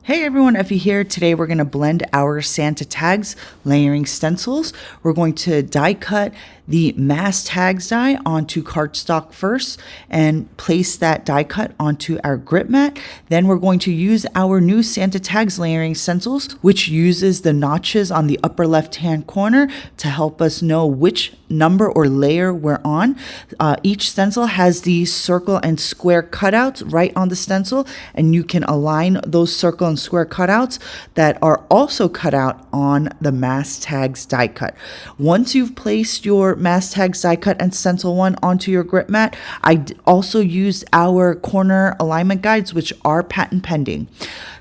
Hey everyone, Effie here. Today we're going to blend our Santa tags layering stencils. We're going to die cut the mass tags die onto cardstock first and place that die cut onto our grip mat. Then we're going to use our new Santa tags layering stencils, which uses the notches on the upper left hand corner to help us know which number or layer we're on. Each stencil has these circle and square cutouts right on the stencil, and you can align those circle and square cutouts that are also cut out on the mass tags die cut. Once you've placed your mass tags die cut and stencil one onto your grip mat, I also used our corner alignment guides, which are patent pending.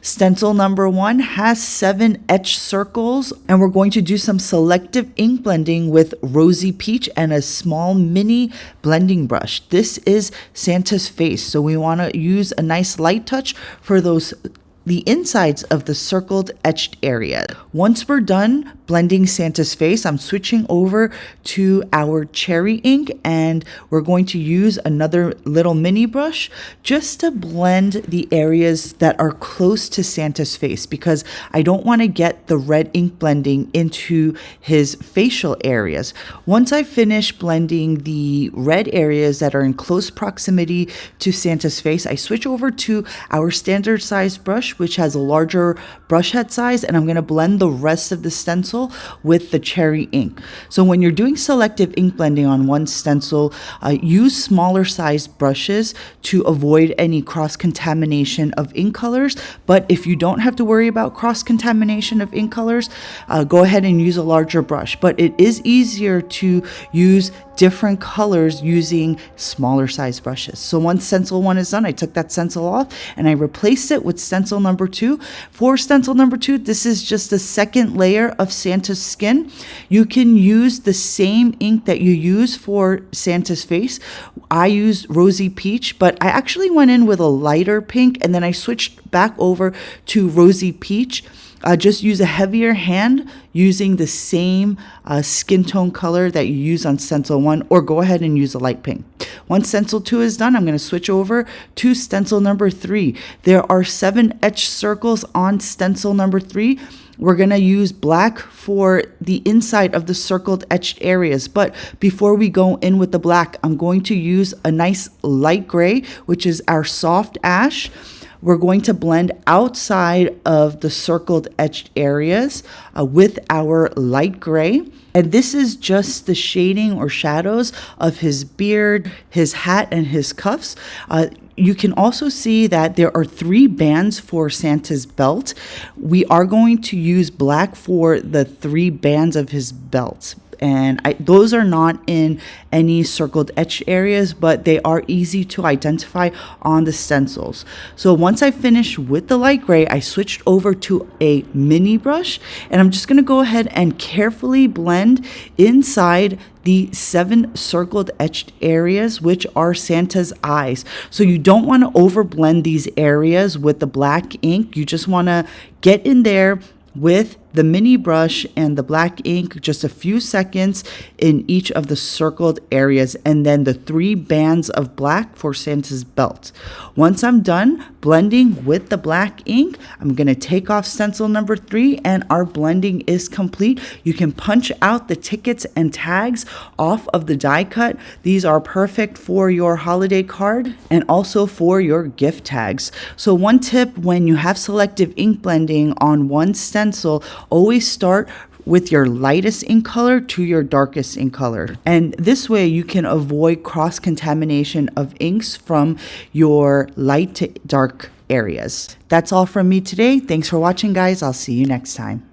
Stencil number 1 has 7 etched circles, and we're going to do some selective ink blending with Rosy Peach and a small mini blending brush. This is Santa's face, so we want to use a nice light touch for the insides of the circled etched area. Once we're done blending Santa's face, I'm switching over to our cherry ink, and we're going to use another little mini brush just to blend the areas that are close to Santa's face, because I don't want to get the red ink blending into his facial areas. Once I finish blending the red areas that are in close proximity to Santa's face, I switch over to our standard size brush, which has a larger brush head size, and I'm going to blend the rest of the stencil with the cherry ink. So when you're doing selective ink blending on one stencil, use smaller sized brushes to avoid any cross-contamination of ink colors. But if you don't have to worry about cross-contamination of ink colors, go ahead and use a larger brush. But it is easier to use different colors using smaller size brushes. So once stencil 1 is done, I took that stencil off and I replaced it with stencil number 2. For stencil number 2, this is just the second layer of Santa's skin. You can use the same ink that you use for Santa's face. I used Rosy Peach, but I actually went in with a lighter pink, and then I switched back over to Rosy Peach. Just use a heavier hand using the same skin tone color that you use on stencil 1, or go ahead and use a light pink. Once stencil 2 is done, I'm going to switch over to stencil number 3. There are 7 etched circles on stencil number 3. We're going to use black for the inside of the circled etched areas. But before we go in with the black, I'm going to use a nice light gray, which is our soft ash. We're going to blend outside of the circled etched areas with our light gray. And this is just the shading or shadows of his beard, his hat, and his cuffs. You can also see that there are 3 bands for Santa's belt. We are going to use black for the 3 bands of his belt. And those are not in any circled etched areas, but they are easy to identify on the stencils. So once I finish with the light gray, I switched over to a mini brush, and I'm just going to go ahead and carefully blend inside the 7 circled etched areas, which are Santa's eyes. So you don't want to overblend these areas with the black ink. You just want to get in there with the mini brush and the black ink, just a few seconds in each of the circled areas, and then the 3 bands of black for Santa's belt. Once I'm done blending with the black ink, I'm going to take off stencil number 3, and our blending is complete. You can punch out the tickets and tags off of the die cut. These are perfect for your holiday card and also for your gift tags. So one tip when you have selective ink blending on one stencil, always start with your lightest ink color to your darkest ink color. And this way you can avoid cross-contamination of inks from your light to dark areas. That's all from me today. Thanks for watching, guys. I'll see you next time.